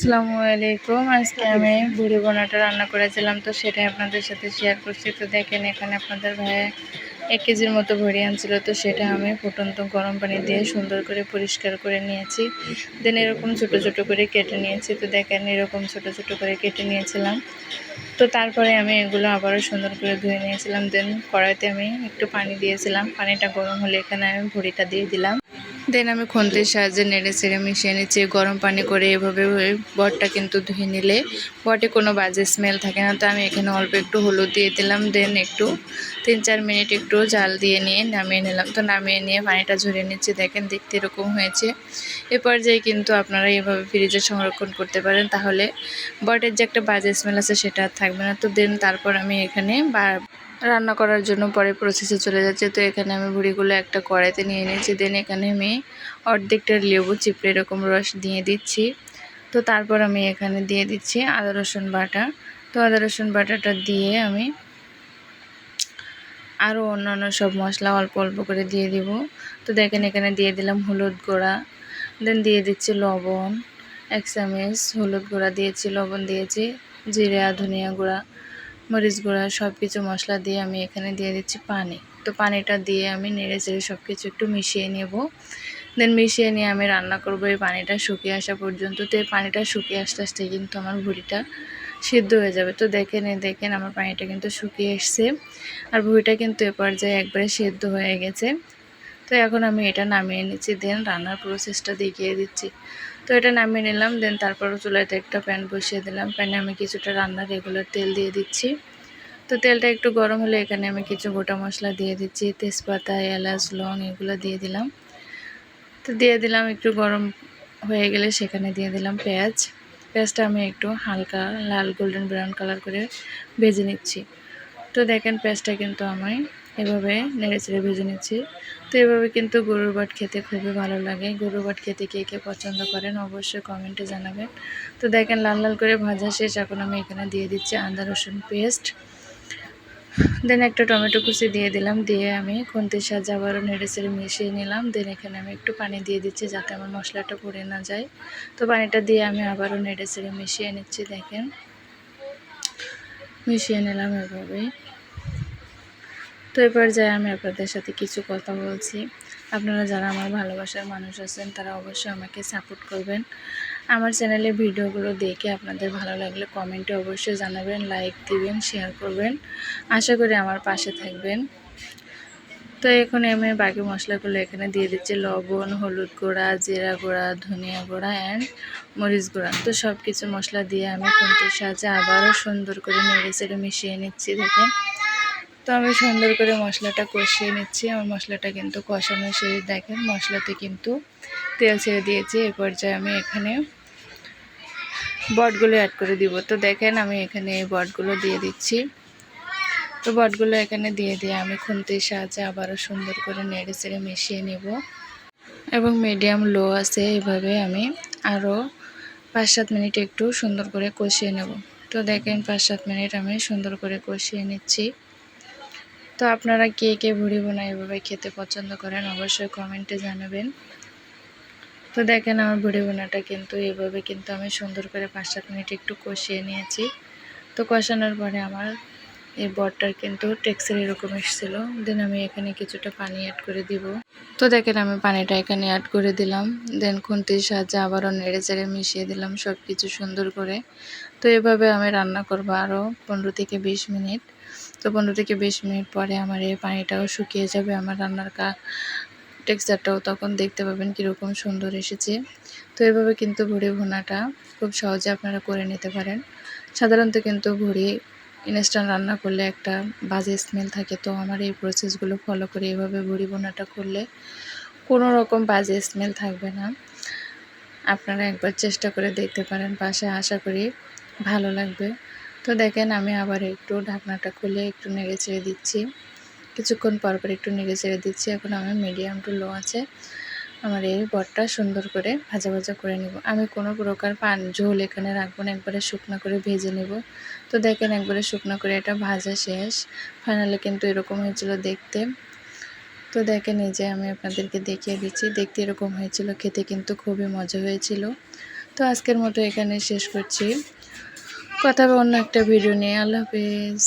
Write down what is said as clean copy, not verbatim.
আসসালামু আলাইকুম। আজকে আমি ভুড়ি ভুনাটা রান্না করেছিলাম, তো সেটাই আপনাদের সাথে শেয়ার করছি। তো দেখেন এখানে আপনাদের ভাইয়া 1 কেজির মতো ভুড়ি আনছিল, তো সেটা আমি ফুটন্ত গরম পানি দিয়ে সুন্দর করে পরিষ্কার করে নিয়েছি। দেন এরকম ছোট ছোট করে কেটে নিয়েছি। তো দেখেন এরকম ছোট ছোট করে কেটে নিয়েছিলাম। তো তারপরে আমি এগুলো আবারও সুন্দর করে ধুয়ে নিয়েছিলাম। দেন কড়াইতে আমি একটু পানি দিয়েছিলাম। পানিটা গরম হলে এখানে আমি ভুড়িটা দিয়ে দিলাম। দেন আমি খুন্তির সাহায্যে নেড়ে চেড়ে মিশিয়ে নিচ্ছি। গরম পানি করে এভাবে বটটা কিন্তু ধুয়ে নিলে বটে কোনো বাজে স্মেল থাকে না। তো আমি এখানে অল্প একটু হলুদ দিয়ে দিলাম। দেন একটু 3-4 মিনিট একটু জাল দিয়ে নিয়ে নামিয়ে নিলাম। তো নামিয়ে নিয়ে পানিটা ঝরিয়ে নিচ্ছি। দেখেন দেখতে এরকম হয়েছে। এ পর্যায়ে কিন্তু আপনারা এভাবে ফ্রিজে সংরক্ষণ করতে পারেন, তাহলে বটের যে একটা বাজে স্মেল আছে সেটা আর থাকবে না। তো দেন তারপর আমি এখানে রান্না করার জন্য পরে প্রসেসে চলে যাচ্ছে। তো এখানে আমি ভুড়িগুলো একটা কড়াইতে নিয়ে নিয়েছি। দেন এখানে আমি অর্ধেকটা লেবু চিপড়ে এরকম রস দিয়ে দিচ্ছি। তো তারপর আমি এখানে দিয়ে দিচ্ছি আদা রসুন বাটা। তো আদা রসুন বাটাটা দিয়ে আমি আরও অন্যান্য সব মশলা অল্প অল্প করে দিয়ে দিব। তো দেখেন এখানে দিয়ে দিলাম হলুদ গুঁড়া, দেন দিয়ে দিচ্ছি লবণ 1 চামচ, হলুদ গুঁড়া দিয়েছি, লবণ দিয়েছি, জিরা ধনিয়া গুঁড়া মরিচ গুঁড়া সব কিছু মশলা দিয়ে আমি এখানে দিয়ে দিচ্ছি পানি। তো পানিটা দিয়ে আমি নেড়ে চেড়ে সব কিছু একটু মিশিয়ে নেব। দেন মিশিয়ে নিয়ে আমি রান্না করব এই পানিটা শুকিয়ে আসা পর্যন্ত। তো এই পানিটা শুকিয়ে আসতে আসতে কিন্তু আমার ভুড়িটা সিদ্ধ হয়ে যাবে। তো দেখেন আমার পানিটা কিন্তু শুকিয়ে এসছে, আর ভুড়িটা কিন্তু এ পর্যায়ে একবারে সিদ্ধ হয়ে গেছে। তো এখন আমি এটা নামিয়ে নিচ্ছি। দেন রান্নার প্রসেসটা দেখিয়ে দিচ্ছি। তো এটা নামিয়ে নিলাম। দেন তারপর চুলাতে একটা প্যান বসিয়ে দিলাম। প্যানে আমি কিছুটা রান্নার রেগুলার তেল দিয়ে দিচ্ছি। তো তেলটা একটু গরম হলে এখানে আমি কিছু গোটা মশলা দিয়ে দিচ্ছি, তেজপাতা এলাচ লং এগুলো দিয়ে দিলাম। তো দিয়ে দিলাম, একটু গরম হয়ে গেলে সেখানে দিয়ে দিলাম পেঁয়াজটা আমি একটু হালকা লাল গোল্ডেন ব্রাউন কালার করে ভেজে নিচ্ছি। তো দেখেন পেঁয়াজটা কিন্তু আমি এভাবে নেড়ে চেড়ে ভেজে নিচ্ছি। তো এভাবে কিন্তু গরুর বাট খেতে খুবই ভালো লাগে। গরুর বাট খেতে কে কে পছন্দ করেন অবশ্যই কমেন্টে জানাবেন। তো দেখেন লাল লাল করে ভাজা শেষ। এখন আমি এখানে দিয়ে দিচ্ছি আদা রসুন পেস্ট, দেন একটা টমেটো কুচি দিয়ে দিলাম। দিয়ে আমি খুন্তির সাহায্যে আবারও নেড়ে চেড়ে মিশিয়ে নিলাম। দেন এখানে আমি একটু পানি দিয়ে দিচ্ছি যাতে আমার মশলাটা পুড়ে না যায়। তো পানিটা দিয়ে আমি আবারও নেড়ে চেড়ে মিশিয়ে নিচ্ছি। দেখেন মিশিয়ে নিলাম এভাবেই। তো এই পর্যায়ে আমি আপনাদের সাথে কিছু কথা বলছি। আপনারা যারা আমার ভালোবাসার মানুষ আছেন তারা অবশ্যই আমাকে সাপোর্ট করবেন। আমার চ্যানেলের ভিডিওগুলো দেখে আপনাদের ভালো লাগলে কমেন্টে অবশ্যই জানাবেন, লাইক দিবেন, শেয়ার করবেন। আশা করি আমার পাশে থাকবেন। তো এখন আমি বাকি মশলাগুলো এখানে দিয়ে দিচ্ছি, লবণ, হলুদ গুঁড়া, জিরা গুঁড়া, ধনিয়া গুঁড়া অ্যান্ড মরিচ গুঁড়া। তো সব কিছু মশলা দিয়ে আমি খুন্তির সাহায্যে আবারও সুন্দর করে নেড়ে চেড়ে মিশিয়ে নিচ্ছি। দেখেন তো আমি সুন্দর করে মশলাটা কষিয়ে নিচ্ছি। আমার মশলাটা কিন্তু কষানো শেষ। দেখেন মশলাতে কিন্তু তেল ছেড়ে দিয়েছি। এ পর্যায়ে আমি এখানে বটগুলো অ্যাড করে দিব। তো দেখেন আমি এখানে এই বটগুলো দিয়ে দিচ্ছি। তো বটগুলো এখানে দিয়ে আমি খুন্তির সাহায্যে আবারও সুন্দর করে নেড়ে চেড়ে মিশিয়ে নেব এবং মিডিয়াম লো আছে এভাবে আমি আরও 5-7 মিনিট একটু সুন্দর করে কষিয়ে নেব। তো দেখেন 5-7 মিনিট আমি সুন্দর করে কষিয়ে নিচ্ছি। তো আপনারা কে কে ভুড়ি ভুনা এভাবে খেতে পছন্দ করেন অবশ্যই কমেন্টে জানাবেন। তো দেখেন আমার ভুড়ি ভুনাটা কিন্তু এভাবে কিন্তু আমি সুন্দর করে 5-7 মিনিট একটু কষিয়ে নিয়েছি। তো কষানোর পরে আমার এই বটটার কিন্তু টেক্সচার এরকম এসেছিল। দেন আমি এখানে কিছুটা পানি অ্যাড করে দিব। তো দেখেন আমি পানিটা এখানে অ্যাড করে দিলাম। দেন খুন্তির সাহায্যে আবারও নেড়ে চেড়ে মিশিয়ে দিলাম সব কিছু সুন্দর করে। তো এভাবে আমি রান্না করব আরও 15-20 মিনিট। তো 15-20 মিনিট পরে আমার এই পানিটাও শুকিয়ে যাবে। আমার রান্নার টেক্সচারটাও তখন দেখতে পাবেন কীরকম সুন্দর এসেছে। তো এভাবে কিন্তু ভুড়ি ভুনাটা খুব সহজে আপনারা করে নিতে পারেন। সাধারণত কিন্তু ভুড়ি ইনস্ট্যান্ট রান্না করলে একটা বাজে স্মেল থাকে। তো আমার এই প্রসেসগুলো ফলো করে এভাবে ভুড়ি ভুনাটা করলে কোনো রকম বাজে স্মেল থাকবে না। আপনারা একবার চেষ্টা করে দেখতে পারেন, পাশে আশা করি ভালো লাগবে। তো দেখেন আমি আবার একটু ঢাকনাটা খুলে একটু নেড়ে চেড়ে দিচ্ছি। কিছুক্ষণ পর একটু নেড়ে চেড়ে দিচ্ছি। এখন আমি মিডিয়াম টু লো আছে আমার এই বটটা সুন্দর করে ভাজা ভাজা করে নেব। আমি কোনো প্রকার ঝোল এখানে রাখবো না, একবারে শুকনো করে ভেজে নেব। তো দেখেন একবারে শুকনো করে এটা ভাজা শেষ। ফাইনালি কিন্তু এরকম হয়েছিল দেখতে। তো দেখেন এই যে আমি আপনাদেরকে দেখিয়ে দিচ্ছি, দেখতে এরকম হয়েছিল, খেতে কিন্তু খুবই মজা হয়েছিল। তো তো আজকের মতো এখানে শেষ করছি। কথা হবে অন্য একটা ভিডিও নিয়ে। আল্লাহ হাফেজ।